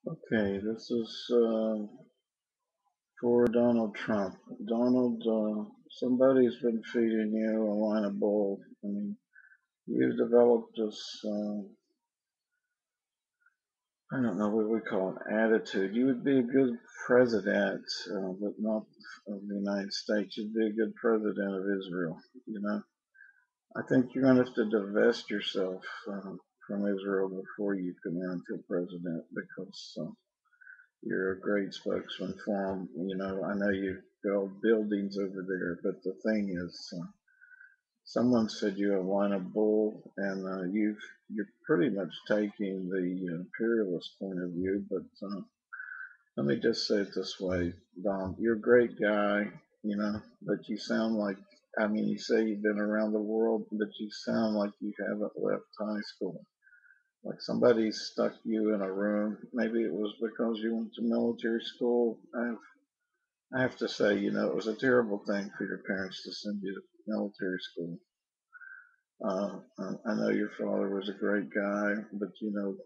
Okay, this is for Donald Trump. Donald, somebody's been feeding you a line of bull. I mean, you've developed this, I don't know what we call an attitude. You would be a good president, but not of the United States. You'd be a good president of Israel, you know. I think you're going to have to divest yourself from Israel before you can run for president because you're a great spokesman for them. You know, I know you build buildings over there, but the thing is, someone said you have line of bull, and you're pretty much taking the imperialist point of view. But let me just say it this way, Don, you're a great guy, you know, but you sound like, I mean, you say you've been around the world, but you sound like you haven't left high school. Like somebody stuck you in a room. Maybe it was because you went to military school. I have to say, you know, it was a terrible thing for your parents to send you to military school. I know your father was a great guy, but you know,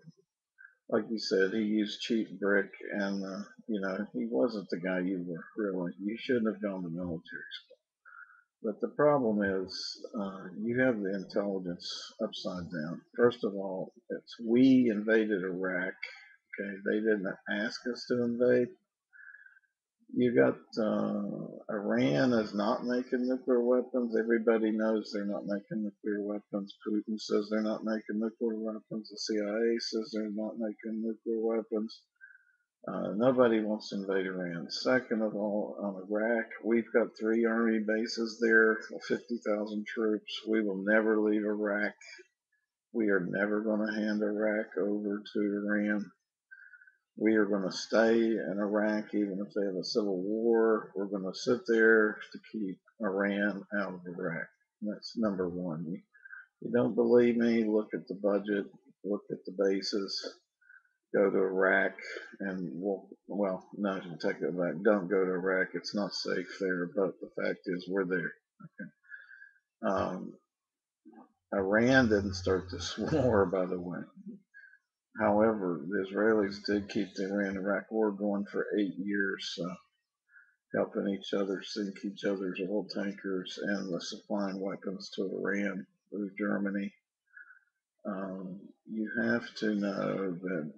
like you said, he used cheap brick, and you know, he wasn't the guy you were. Really, you shouldn't have gone to military school. But the problem is, you have the intelligence upside down. First of all, it's we invaded Iraq. Okay, they didn't ask us to invade. You got Iran is not making nuclear weapons. Everybody knows they're not making nuclear weapons. Putin says they're not making nuclear weapons. The CIA says they're not making nuclear weapons. Nobody wants to invade Iran. Second of all, on Iraq, we've got 3 army bases there, 50,000 troops. We will never leave Iraq. We are never going to hand Iraq over to Iran. We are going to stay in Iraq even if they have a civil war. We're going to sit there to keep Iran out of Iraq. That's number one. You don't believe me? Look at the budget, look at the bases, go to Iraq, and well, no, I should take it back. Don't go to Iraq. It's not safe there, but the fact is we're there. Okay. Um, Iran didn't start this war, by the way. However, the Israelis did keep the Iran-Iraq war going for 8 years, helping each other sink each other's oil tankers and supplying weapons to Iran through Germany. You have to know that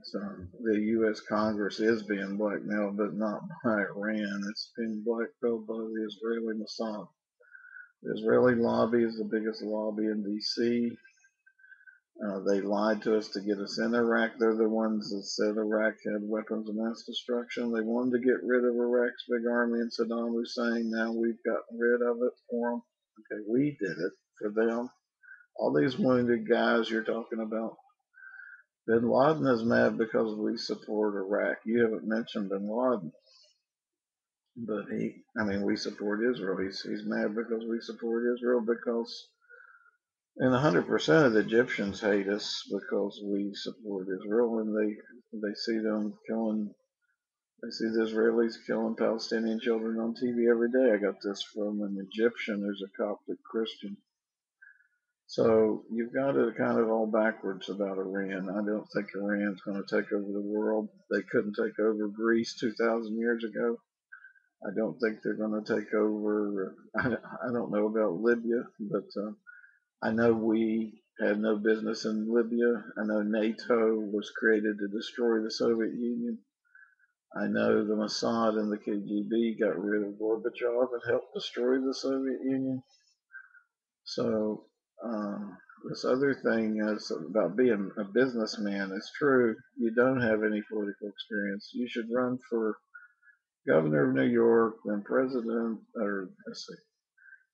the U.S. Congress is being blackmailed, but not by Iran. It's being blackmailed by the Israeli Mossad. The Israeli lobby is the biggest lobby in D.C. They lied to us to get us in Iraq. They're the ones that said Iraq had weapons of mass destruction. They wanted to get rid of Iraq's big army and Saddam Hussein. Now we've gotten rid of it for them. Okay, we did it for them. All these wounded guys you're talking about. Bin Laden is mad because we support Iraq. You haven't mentioned Bin Laden, but I mean, we support Israel. He's mad because we support Israel because, and 100% of the Egyptians hate us because we support Israel, and they see them killing. They see the Israelis killing Palestinian children on TV every day. I got this from an Egyptian who's a Coptic Christian. So you've got it kind of all backwards about Iran. I don't think Iran's going to take over the world. They couldn't take over Greece 2,000 years ago. I don't think they're going to take over. I don't know about Libya, but I know we had no business in Libya. I know NATO was created to destroy the Soviet Union. I know the Mossad and the KGB got rid of Gorbachev and helped destroy the Soviet Union. So this other thing is about being a businessman. It's true. You don't have any political experience. You should run for governor of New York, then president, or let's see,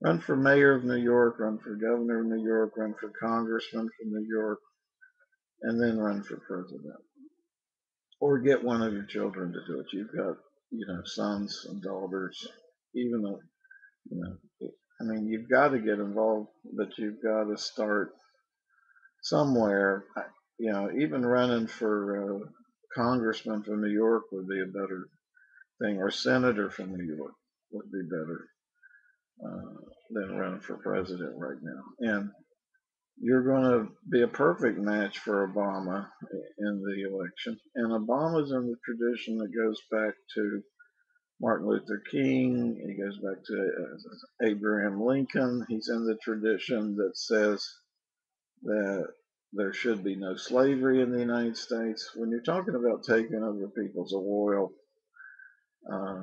run for mayor of New York, run for governor of New York, run for congressman from New York, and then run for president. Or get one of your children to do it. You've got, you know, sons and daughters. Even though, you know, I mean, you've got to get involved, but you've got to start somewhere. You know, even running for congressman from New York would be a better thing, or senator from New York would be better than running for president right now. And you're going to be a perfect match for Obama in the election. And Obama's in the tradition that goes back to Martin Luther King. He goes back to Abraham Lincoln. He's in the tradition that says that there should be no slavery in the United States. When you're talking about taking over people's oil, uh,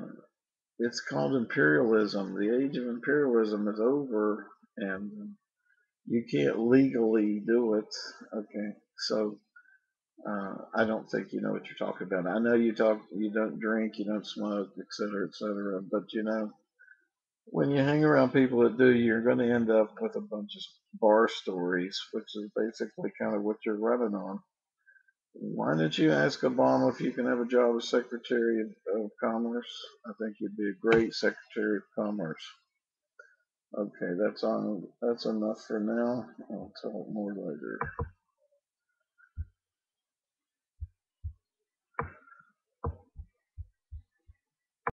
it's called imperialism. The age of imperialism is over, and you can't legally do it. Okay, so I don't think you know what you're talking about. I know you don't drink, you don't smoke, et cetera, but you know, when you hang around people that do, you're going to end up with a bunch of bar stories, which is basically kind of what you're running on. Why don't you ask Obama if you can have a job as Secretary of Commerce? I think you'd be a great Secretary of Commerce. Okay, that's enough for now. I'll talk more later.